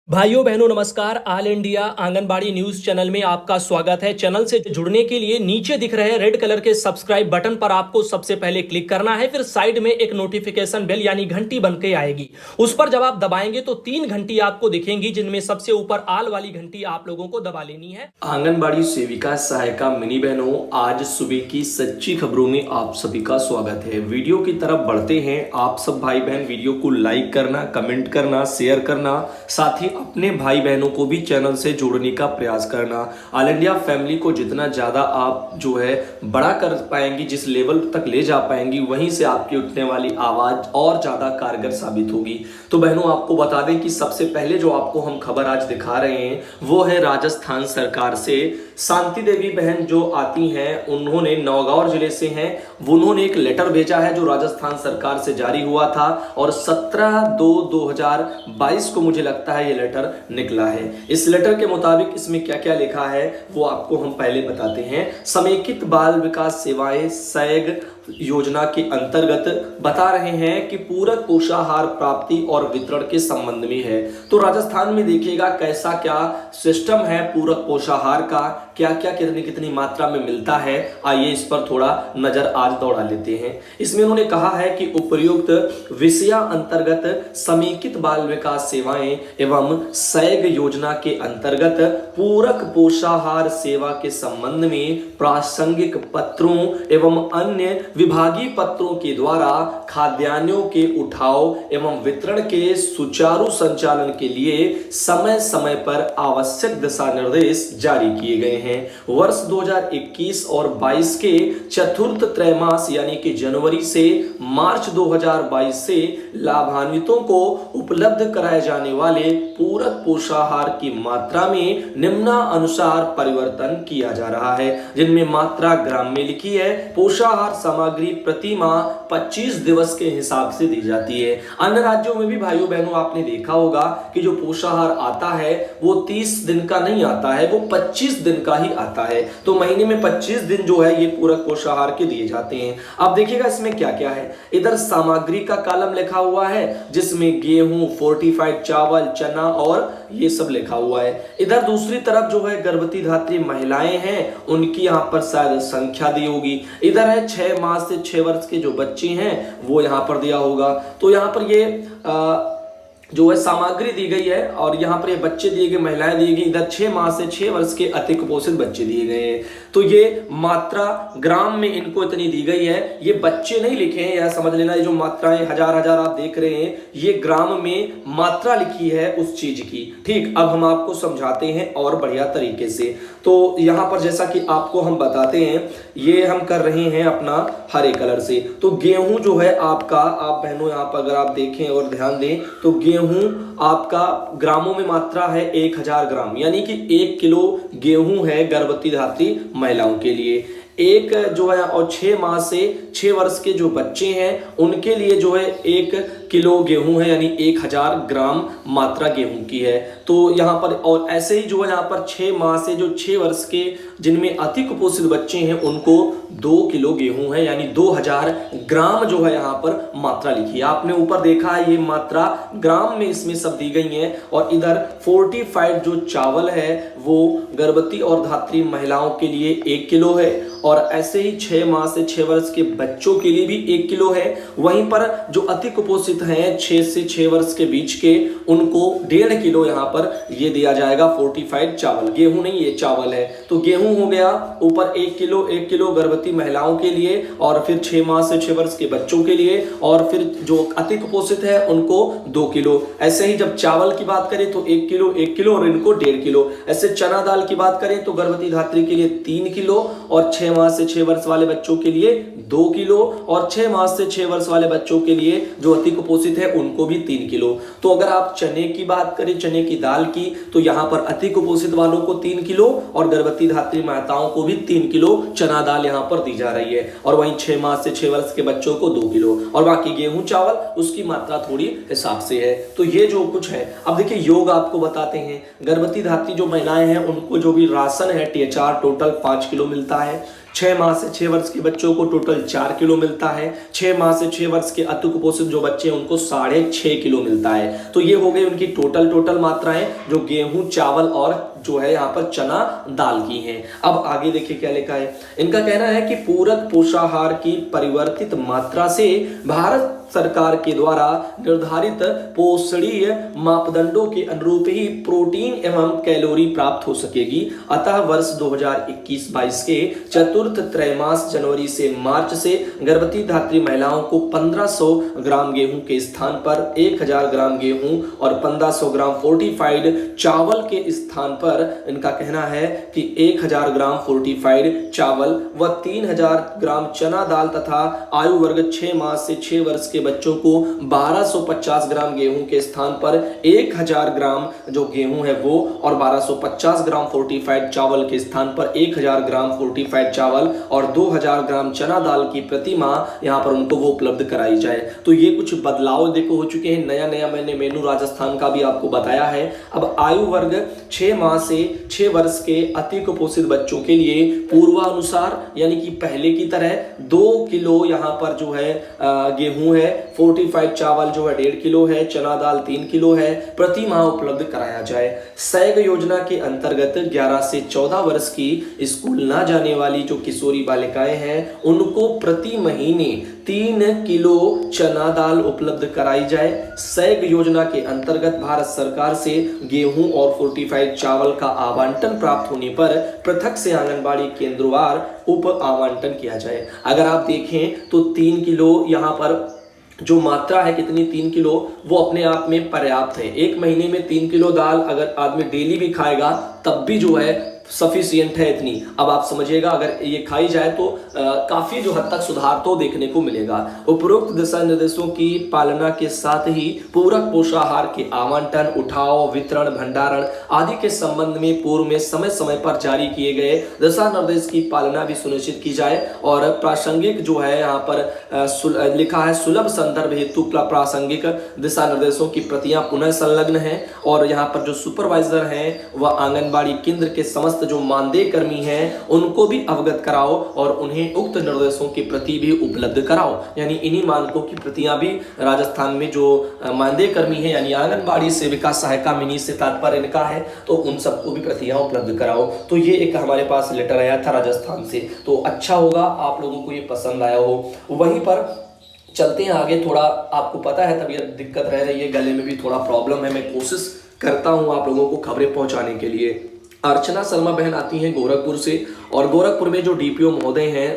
भाइयों बहनों नमस्कार। All India anganwadi news channel में आपका स्वागत है। चैनल से जुड़ने के लिए नीचे दिख रहे रेड कलर के सब्सक्राइब बटन पर आपको सबसे पहले क्लिक करना है। फिर साइड में एक नोटिफिकेशन बेल यानी घंटी बन के आएगी, उस पर जब आप दबाएंगे तो 3 घंटी आपको दिखेंगी, जिनमें सबसे ऊपर आल वाली घंटी आप लोगों को दबा लेनी है। आंगनबाड़ी सेविका सहायिका मिनी बहनों, आज सुबह की सच्ची खबरों में आप सभी का स्वागत है। वीडियो की तरफ बढ़ते हैं। आप सब भाई बहन वीडियो को लाइक करना, कमेंट करना, शेयर करना, साथ ही अपने भाई बहनों को भी चैनल से जोड़ने का प्रयास करना। ऑल इंडिया फैमिली को जितना ज्यादा आप जो है बड़ा कर पाएंगी, जिस लेवल तक ले जा पाएंगी, वहीं से आपकी उठने वाली आवाज और ज्यादा कारगर साबित होगी। तो बहनों आपको बता दें कि सबसे पहले जो आपको हम खबर आज दिखा रहे हैं वो है राजस्थान सरकार से। शांति देवी बहन जो आती हैं, उन्होंने नौगांव जिले से हैं, उन्होंने एक लेटर भेजा है जो राजस्थान सरकार से जारी हुआ था और 17/2/2022 को मुझे लगता है ये लेटर निकला है। इस लेटर के मुताबिक इसमें क्या क्या लिखा है वो आपको हम पहले बताते हैं। समेकित बाल विकास सेवाएं सैग योजना के अंतर्गत बता रहे हैं कि पूरक पोषाहार प्राप्ति और वितरण के संबंध में है। तो राजस्थान में देखिएगा कैसा क्या सिस्टम है पूरक पोषाहार का, क्या क्या कितनी कितनी मात्रा में मिलता है। आइए इस पर थोड़ा नजर आज दौड़ा लेते हैं। इसमें उन्होंने कहा है कि उपयुक्त विषया अंतर्गत समेकित बाल विकास सेवाएं एवं सैग योजना के अंतर्गत पूरक पोषाहार सेवा के संबंध में प्रासंगिक पत्रों एवं अन्य विभागीय पत्रों के द्वारा खाद्यान्नों के उठाव एवं वितरण के सुचारू संचालन के लिए समय समय पर आवश्यक दिशा निर्देश जारी किए गए हैं। वर्ष 2021 और 22 के चतुर्थ त्रैमास यानी कि जनवरी से मार्च 2022 से लाभान्वितों को उपलब्ध कराए जाने वाले पूरक पोषाहार की मात्रा में निम्नानुसार परिवर्तन किया जा रहा है, जिनमें मात्रा ग्राम में लिखी है। पोषाहार सामग्री प्रति माह 25 दिवस के हिसाब से दी जाती है। अन्य राज्यों में भी भाइयों बहनों आपने देखा होगा कि जो पोषाहार आता है वो 30 दिन का नहीं आता है, वो 25 दिन का ही आता है। तो महीने में 25 दिन जो है ये पूरक पोषाहार के दिए जाते हैं। अब देखिएगा इसमें क्या क्या है। इधर सामग्री का कॉलम लिखा हुआ है जिसमें गेहूं, फोर्टिफाइड चावल, चना और ये सब लिखा हुआ है। इधर दूसरी तरफ जो है गर्भवती धात्री महिलाएं हैं, उनकी यहाँ पर शायद संख्या दी होगी। इधर है 6 माह से 6 वर्ष के जो बच्चे हैं वो यहाँ पर दिया होगा। तो यहाँ पर ये जो है सामग्री दी गई है और यहाँ पर ये बच्चे दिए गए, महिलाएं दी गई। इधर 6 माह से 6 वर्ष के अति कुपोषित बच्चे दिए गए हैं। तो ये मात्रा ग्राम में इनको इतनी दी गई है। ये बच्चे नहीं लिखे हैं, यह समझ लेना। ये जो मात्राएं हजार हजार आप देख रहे हैं ये ग्राम में मात्रा लिखी है उस चीज की। ठीक, अब हम आपको समझाते हैं और बढ़िया तरीके से। तो यहाँ पर जैसा कि आपको हम बताते हैं, ये हम कर रहे हैं अपना हरे कलर से। तो गेहूं जो है आपका, आप बहनों यहाँ पर अगर आप देखें और ध्यान दें तो गेहूं आपका ग्रामों में मात्रा है 1000 ग्राम, यानी कि 1 किलो गेहूं है गर्भवती धात्री महिलाओं के लिए। एक जो है और 6 माह से 6 वर्ष के जो बच्चे हैं उनके लिए जो है 1 किलो गेहूं है, यानी 1000 ग्राम मात्रा गेहूं की है। तो यहाँ पर और ऐसे ही जो है यहाँ पर 6 माह से जो 6 वर्ष के जिनमें अति कुपोषित बच्चे हैं उनको 2 किलो गेहूं है, यानी 2000 ग्राम जो है यहाँ पर मात्रा लिखी है। आपने ऊपर देखा है ये मात्रा ग्राम में इसमें सब दी गई है। और इधर फोर्टिफाइड जो चावल है वो गर्भवती और धात्री महिलाओं के लिए 1 किलो है और ऐसे ही 6 माह से 6 वर्ष के बच्चों के लिए भी 1 किलो है। वहीं पर जो अति कुपोषित हैं 6 से 6 वर्ष के बीच के, उनको 1.5 किलो यहाँ पर ये दिया जाएगा फोर्टिफाइड चावल। गेहूं नहीं, ये चावल है। तो गेहूं हो गया ऊपर 1 किलो गर्भवती महिलाओं के लिए और फिर 6 माह से 6 वर्ष के बच्चों के लिए, और फिर जो अति कुपोषित है उनको 2 किलो। ऐसे ही जब चावल की बात करें तो 1 किलो और इनको 1.5 किलो। ऐसे चना दाल की बात करें तो गर्भवती धात्री के लिए 3 किलो और 6 माह से 6 वर्ष वाले बच्चों के लिए 2 किलो और 6 माह से 6 वर्ष वाले बच्चों के लिए जो अति कुपोषित है उनको भी 3 किलो। तो अगर आप चने की बात करें, चने की दाल की, तो यहाँ पर अति कुपोषित वालों को 3 किलो और गर्भवती धात्री माताओं को भी 3 किलो चना दाल यहाँ पर दी जा रही है। और वहीं 6 माह से 6 वर्ष के बच्चों को 2 किलो और बाकी गेहूं चावल उसकी मात्रा थोड़ी हिसाब से है। तो ये जो कुछ है, अब देखिए योग आपको बताते हैं। गर्भवती धात्री जो महिलाएं हैं उनको जो भी राशन है THR टोटल 5 किलो मिलता है। 6 माह से 6 वर्ष के बच्चों को टोटल 4 किलो मिलता है। 6 माह से 6 वर्ष के अति कुपोषित जो बच्चे हैं उनको 6.5 किलो मिलता है। तो ये हो गई उनकी टोटल मात्राएं जो गेहूं, चावल और जो है यहाँ पर चना दाल की हैं। अब आगे देखिए क्या लिखा है। इनका कहना है कि पूरक पोषाहार की परिवर्तित मात्रा से भारत सरकार के द्वारा निर्धारित पोषणीय मापदंडों के अनुरूप ही प्रोटीन एवं कैलोरी प्राप्त हो सकेगी। अतः वर्ष 2021-22 के चतुर्थ त्रैमास जनवरी से मार्च से गर्भवती धात्री महिलाओं को 1500 ग्राम गेहूं के स्थान पर 1000 ग्राम गेहूं और 1500 ग्राम फोर्टिफाइड चावल के स्थान पर इनका कहना है कि 1000 ग्राम फोर्टिफाइड चावल व 3000 ग्राम चना दाल तथा आयु वर्ग 6 माह से 6 वर्ष के बच्चों को 1250 ग्राम गेहूं के स्थान पर 1000 ग्राम जो गेहूं है वो और 1250 ग्राम फोर्टिफाइड चावल के स्थान पर 1000 ग्राम फोर्टिफाइड चावल और 2000 ग्राम चना दाल की प्रति माह यहां पर उनको वो उपलब्ध कराई जाए। तो ये कुछ बदलाव देखो हो चुके हैं। नया मैंने मेनू राजस्थान का भी आपको बताया है। अब आयु वर्ग 6 माह से 6 वर्ष के अति कुपोषित बच्चों के लिए पूर्वानुसार यानी कि पहले की तरह 2 किलो यहां पर जो है गेहूं है, फोर्टिफाइड चावल जो है 1.5 किलो है, चना दाल 3 किलो है, प्रति माह उपलब्ध कराया जाए। सैग योजना के अंतर्गत 11 से 14 वर्ष की स्कूल ना जाने वाली जो किशोरी बालिकाएं हैं उनको प्रति महीने 3 किलो चना दाल उपलब्ध कराई जाए। सैग योजना के अंतर्गत भारत सरकार से गेहूं और फोर्टिफाइड चावल का आवंटन प्राप्त होने पर पृथक से आंगनबाड़ी केंद्रवार उप आवंटन किया जाए। अगर आप देखें तो 3 किलो यहाँ पर जो मात्रा है कितनी 3 किलो वो अपने आप में पर्याप्त है। एक महीने में 3 किलो दाल अगर आदमी डेली भी खाएगा तब भी जो है सफिशिएंट है इतनी। अब आप समझिएगा अगर ये खाई जाए तो काफी जो हद तक सुधार तो देखने को मिलेगा। उपरोक्त दिशा निर्देशों की पालना के साथ ही पूरक पोषाहार के आवंटन, उठाव, वितरण, भंडारण आदि के संबंध में पूर्व में समय समय पर जारी किए गए दिशा निर्देश की पालना भी सुनिश्चित की जाए। और प्रासंगिक जो है यहाँ पर लिखा है सुलभ संदर्भ हेतु प्रासंगिक दिशा निर्देशों की प्रतियां पुनः संलग्न है। और यहाँ पर जो सुपरवाइजर हैं वह आंगनबाड़ी केंद्र के समस्त जो मानदेय कर्मी हैं उनको भी अवगत कराओ और उन्हें उक्त निर्देशों की प्रति भी उपलब्ध कराओ। यानी इन्हीं मानकों की प्रतियां भी राजस्थान में जो मानदेय कर्मी हैं यानी आंगनबाड़ी सेविका, सहायिका, मिनी से तात्पर्य इनका है तो उन सबको भी प्रतियां उपलब्ध कराओ। तो ये एक हमारे पास लेटर आया था राजस्थान से। तो अच्छा होगा आप लोगों को ये पसंद आया हो। वहीं पर चलते हैं आगे। थोड़ा आपको पता है तबीयत दिक्कत रह रही है, गले में भी थोड़ा प्रॉब्लम है। मैं कोशिश करता हूँ आप लोगों को खबरें पहुँचाने के लिए। अर्चना शर्मा बहन आती हैं गोरखपुर से और गोरखपुर में जो डीपीओ महोदय हैं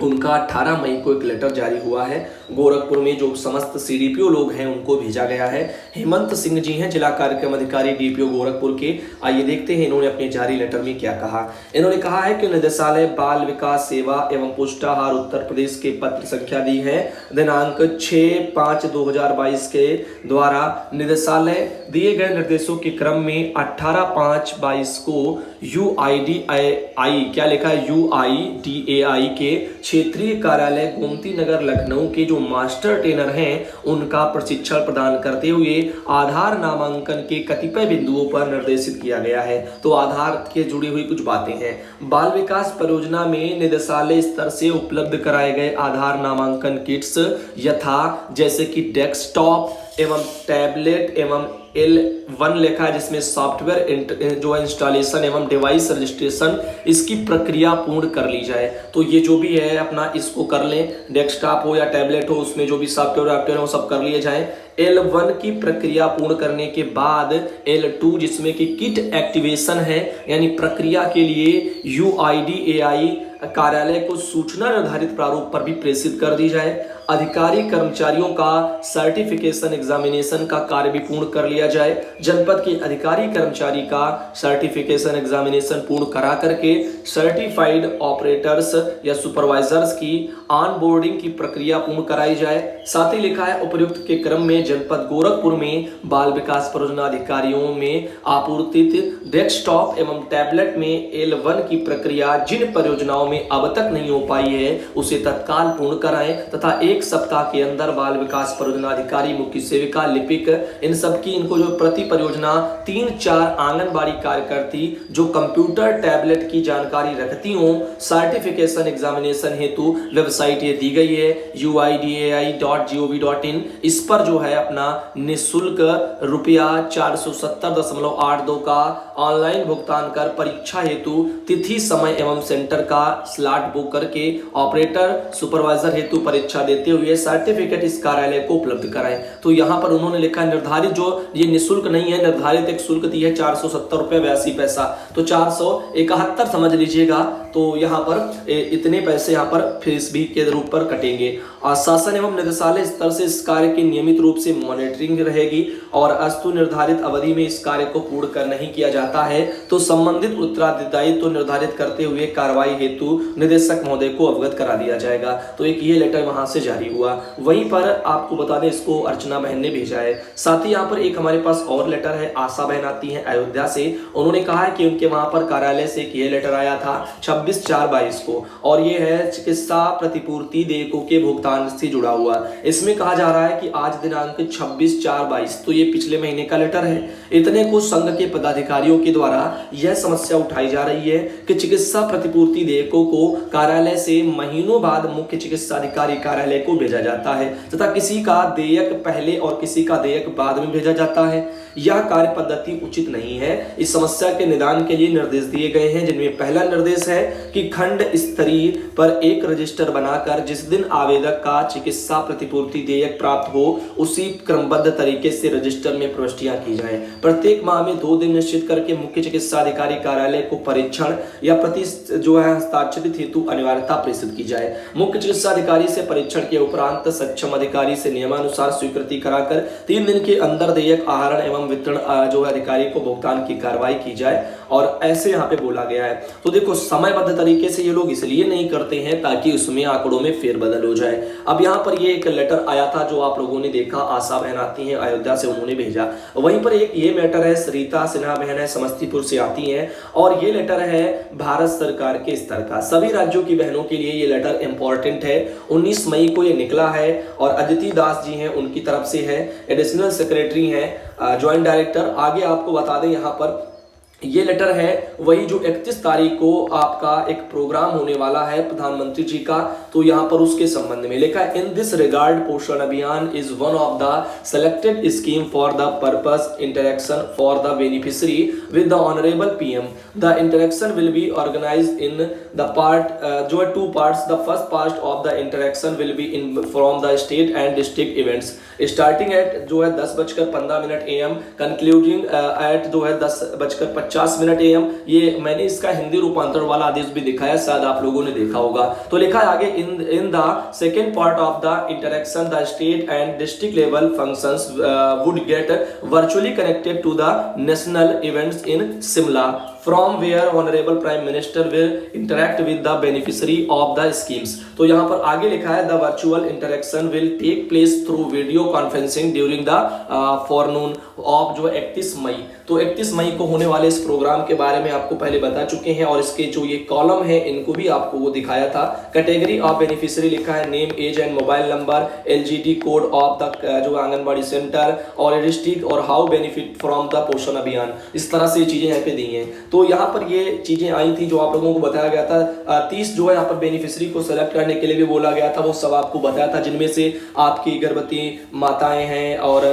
उनका 18 मई को एक लेटर जारी हुआ है। गोरखपुर में जो समस्त सीडीपीओ लोग हैं उनको भेजा गया है। हेमंत सिंह जी हैं जिला कार्यक्रम अधिकारी डीपीओ गोरखपुर के। आइए देखते हैं इन्होंने अपने जारी लेटर में क्या कहा। इन्होंने कहा है कि निदेशालय बाल विकास सेवा एवं पुष्टाहार उत्तर प्रदेश के पत्र संख्या दी है दिनांक 6/5/2022 के द्वारा निदेशालय दिए गए निर्देशों के क्रम में 18/5/22 को UIDAI क्या लिखा है UIDAI के क्षेत्रीय कार्यालय गोमती नगर लखनऊ के जो मास्टर ट्रेनर हैं उनका प्रशिक्षण प्रदान करते हुए आधार नामांकन के कतिपय बिंदुओं पर निर्देशित किया गया है। तो आधार के जुड़ी हुई कुछ बातें हैं। बाल विकास परियोजना में निदेशालय स्तर से उपलब्ध कराए गए आधार नामांकन किट्स यथा जैसे कि डेस्कटॉप एवं टैबलेट एवं L1 लिखा है जिसमें सॉफ्टवेयर जो इंस्टॉलेशन एवं डिवाइस रजिस्ट्रेशन इसकी प्रक्रिया पूर्ण कर ली जाए। तो ये जो भी है अपना इसको कर लें, डेस्कटॉप हो या टैबलेट हो उसमें जो भी सॉफ्टवेयर हो सब कर लिए जाए। L1 की प्रक्रिया पूर्ण करने के बाद L2 जिसमें कि किट एक्टिवेशन है यानी प्रक्रिया के लिए UIDAI कार्यालय को सूचना निर्धारित प्रारूप पर भी प्रेषित कर दी जाए। अधिकारी कर्मचारियों का सर्टिफिकेशन एग्जामिनेशन का कार्य भी पूर्ण कर लिया जाए। जनपद के अधिकारी कर्मचारी का सर्टिफिकेशन एग्जामिनेशन पूर्ण करा करके सर्टिफाइड ऑपरेटर्स या सुपरवाइजर्स की ऑन बोर्डिंग की प्रक्रिया पूर्ण कराई जाए। साथ ही लिखा है उपयुक्त के क्रम में जनपद गोरखपुर में बाल विकास परियोजना अधिकारियों में आपूर्तित डेस्कटॉप एवं टैबलेट में L1 की प्रक्रिया जिन परियोजनाओं में अब तक नहीं हो पाई है उसे तत्काल पूर्ण कराएं तथा 1 सप्ताह के अंदर बाल विकास परियोजना अधिकारी, मुख्य सेविका, लिपिक, इन सब की इनको जो प्रति परियोजना 3-4 आंगनबाड़ी कार्यकर्ती जो कंप्यूटर टैबलेट की जानकारी रखती हों, सर्टिफिकेशन एग्जामिनेशन हेतु वेबसाइट ये दी गई है uidai.gov.in। इस पर जो है अपना निःशुल्क रुपया 470.82 का ऑनलाइन भुगतान कर परीक्षा हेतु तिथि, समय एवं सेंटर का स्लॉट बुक करके ऑपरेटर सुपरवाइजर हेतु परीक्षा देते हुए सर्टिफिकेट इस कार्यालय को उपलब्ध कराएं। तो यहाँ पर उन्होंने लिखा निर्धारित, जो ये निःशुल्क नहीं है, निर्धारित एक शुल्क दी है 470 रुपये 82 पैसा, तो 471 समझ लीजिएगा। तो यहाँ पर इतने पैसे यहाँ पर फीस भी के रूप पर कटेंगे। शासन एवं निदेशालय स्तर से इस कार्य की नियमित रूप से मॉनिटरिंग रहेगी और अस्तु निर्धारित अवधि में इस कार्य को पूर्ण कर नहीं किया जाता है तो संबंधित उत्तरदायित्व तो निर्धारित करते हुए कार्रवाई हेतु निदेशक महोदय को अवगत करा दिया जाएगा। तो एक ये लेटर वहां से जारी हुआ। वहीं पर आपको बता दें, इसको अर्चना बहन ने भेजा है। साथ ही यहाँ पर एक हमारे पास और लेटर है, आशा बहन आती है अयोध्या से। उन्होंने कहा है कि उनके वहां पर कार्यालय से एक ये लेटर आया था 26/4/22 को, और ये है चिकित्सा प्रतिपूर्ति देयकों के भुगतान से जुड़ा हुआ। इसमें कहा जा रहा है कि आज दिनांक 26/4/22, तो ये पिछले महीने का लेटर है। इतने कुछ संघ के पदाधिकारियों के द्वारा यह समस्या उठाई जा रही है कि चिकित्सा प्रतिपूर्ति देयकों को कार्यालय से महीनों बाद मुख्य चिकित्सा अधिकारी कार्यालय को भेजा जाता है तथा किसी का देयक पहले और किसी का देयक बाद में भेजा जाता है। यह कार्य पद्धति उचित नहीं है। इस समस्या के निदान के लिए निर्देश दिए गए हैं, जिनमें पहला निर्देश है कि खंड स्तरीय पर एक रजिस्टर बनाकर जिस दिन आवेदक का चिकित्सा प्रतिपूर्ति देयक प्राप्त हो उसी क्रमबद्ध तरीके से रजिस्टर में प्रविष्टियां की जाएं। प्रत्येक माह में 2 दिन निश्चित करके मुख्य चिकित्सा अधिकारी कार्यालय को परीक्षण या प्रति जो है हस्ताक्षरित हेतु अनिवार्यता प्रेषित की जाए। मुख्य चिकित्सा अधिकारी से परीक्षण के उपरांत सक्षम अधिकारी से नियमानुसार स्वीकृति कराकर 3 दिन के अंदर देयक आहरण एवं वितरण जो अधिकारी को भुगतान की कार्रवाई की जाए। और ऐसे यहाँ पे बोला गया है। तो देखो, समयबद्ध तरीके से ये लोग इसलिए नहीं करते हैं ताकि उसमें आंकड़ों में फेरबदल हो जाए। अब यहाँ पर ये एक लेटर आया था जो आप लोगों ने देखा, आशा बहन आती हैं अयोध्या से, उन्होंने भेजा। वहीं पर एक ये मैटर है, सरिता सिन्हा बहन है, समस्तीपुर से आती हैं, और ये लेटर है भारत सरकार के स्तर का। सभी राज्यों की बहनों के लिए ये लेटर इंपॉर्टेंट है। 19 मई को ये निकला है और अदिति दास जी हैं, उनकी तरफ से है, एडिशनल सेक्रेटरी हैं, ज्वाइंट डायरेक्टर। आगे आपको बता दें, यहाँ पर ये लेटर है वही जो 31 तारीख को आपका एक प्रोग्राम होने वाला है प्रधानमंत्री जी का, तो यहाँ पर उसके संबंध में लिखा है, in this regard Poshan Abhiyan is one of the selected scheme for the purpose interaction for the beneficiary with the honourable PM. The interaction will be organised in the part जो है 2 parts. The first part of the interaction will be in from the state and district events starting at जो है 10:15 AM, concluding eight जो है 10:50 AM। ये मैंने इसका हिंदी रूपांतरण वाला आदेश भी दिखाया, शायद आप लोगों ने देखा होगा। तो लिखा है आगे, in the second part of the interaction the state and district level functions would get virtually connected to the national events in Shimla from where honorable prime minister will interact with the beneficiary of the schemes। तो यहाँ पर आगे लिखा है, the virtual interaction will take place through video conferencing during the forenoon of जो 31 मई। तो 31 मई को होने वाले इस प्रोग्राम के बारे में आपको पहले बता चुके हैं, और इसके जो ये कॉलम है इनको भी आपको वो दिखाया था। कैटेगरी ऑफ बेनिफिशियरी लिखा है, name, age and mobile number, LGD code of the जो आंगनबाड़ी सेंटर और डिस्ट्रिक्ट, और how benefit from the Poshan Abhiyan. इस तरह से चीजें यहाँ पे दी हैं। तो यहाँ पर ये चीजें आई थी जो आप लोगों को बताया गया था। 30 जो है यहाँ पर बेनिफिशियरी को सेलेक्ट करने के लिए भी बोला गया था, वो सब आपको बताया था, जिनमें से आपकी गर्भवती माताएं हैं और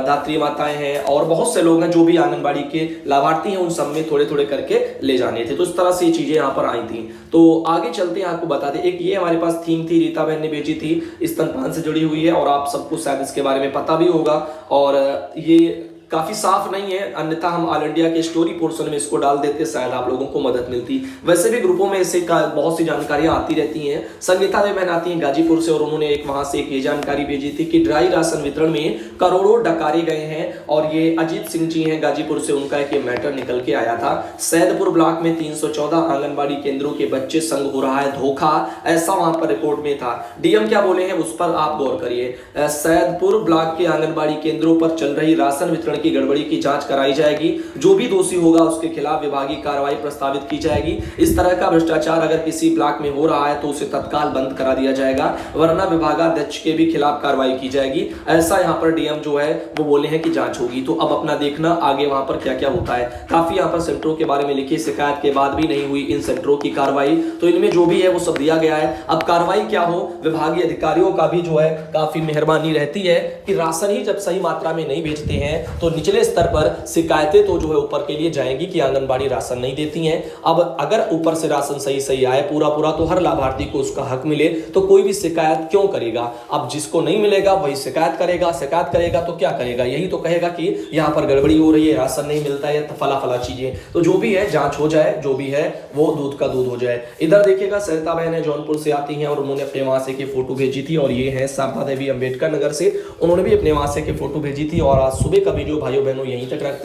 धात्री माताएं हैं और बहुत से लोग हैं जो भी आंगनबाड़ी के लाभार्थी हैं, उन सब में थोड़े थोड़े करके ले जाने थे। तो इस तरह से चीजें यहाँ पर आई थी। तो आगे चलते हैं, आपको बता दें, एक ये हमारे पास थीम थी, रीता बहन ने भेजी थी, स्तनपान से जुड़ी हुई है, और आप सबको शायद इसके बारे में पता भी होगा। और ये काफी साफ नहीं है, अन्यथा हम ऑल इंडिया के स्टोरी पोर्शन में इसको डाल देते, शायद आप लोगों को मदद मिलती। वैसे भी ग्रुपों में इससे बहुत सी जानकारियां आती रहती हैं। संगीता बहन आती हैं गाजीपुर से, और उन्होंने एक वहां से एक ये जानकारी भेजी थी कि ड्राई राशन वितरण में करोड़ों डकारे गए हैं, और ये अजीत सिंह जी हैं गाजीपुर से, उनका एक मैटर निकल के आया था। सैदपुर ब्लॉक में 314 आंगनबाड़ी केंद्रों के बच्चे संग हो रहा है धोखा, ऐसा वहां पर रिपोर्ट में था। डीएम क्या बोले हैं उस पर आप गौर करिए। सैदपुर ब्लॉक के आंगनबाड़ी केंद्रों पर चल रही राशन वितरण की गड़बड़ी की जांच कराई जाएगी। जो भी दोषी होगा उसके खिलाफ विभागीय कार्रवाई प्रस्तावित की जाएगी। इस तरह का भ्रष्टाचार अगर किसी ब्लॉक में हो रहा है तो उसे तत्काल बंद करा दिया जाएगा, वरना विभागाध्यक्ष के भी खिलाफ कार्रवाई की जाएगी। ऐसा यहाँ पर डीएम जो है वो बोले हैं कि जांच होगी। तो अब अपना देखना आगे वहां पर क्या क्या होता है। काफी यहाँ पर सेंटरों के बारे में लिखी, शिकायत के बाद भी नहीं हुई इन सेंटरों की कार्रवाई, तो इनमें जो भी है वो सब दिया गया है। अब कार्रवाई क्या हो, विभागीय अधिकारियों का भी जो है काफी मेहरबानी रहती है कि राशन ही जब सही मात्रा में नहीं बेचते हैं तो निचले स्तर पर शिकायतें तो जो है ऊपर के लिए जाएंगी कि आंगनबाड़ी राशन नहीं देती हैं। अब अगर ऊपर से राशन सही आए पूरा तो हर लाभार्थी को उसका हक मिले, तो कोई भी शिकायत क्यों करेगा। अब जिसको नहीं मिलेगा वही शिकायत करेगा तो क्या करेगा, यही तो कहेगा कि यहाँ पर गड़बड़ी हो रही है, राशन नहीं मिलता है, फला चीजें। तो जो भी है जांच हो जाए, जो भी है वो दूध का दूध हो जाए। इधर देखिएगा सरिता बहन है, जौनपुर से आती हैं और उन्होंने अपने वहां से की फोटो भेजी थी, और ये है शारदा देवी अम्बेडकर नगर से, उन्होंने भी अपने वहां से की फोटो भेजी थी। और आज सुबह का वीडियो भाइयों बहनों यहीं तक रखते हैं।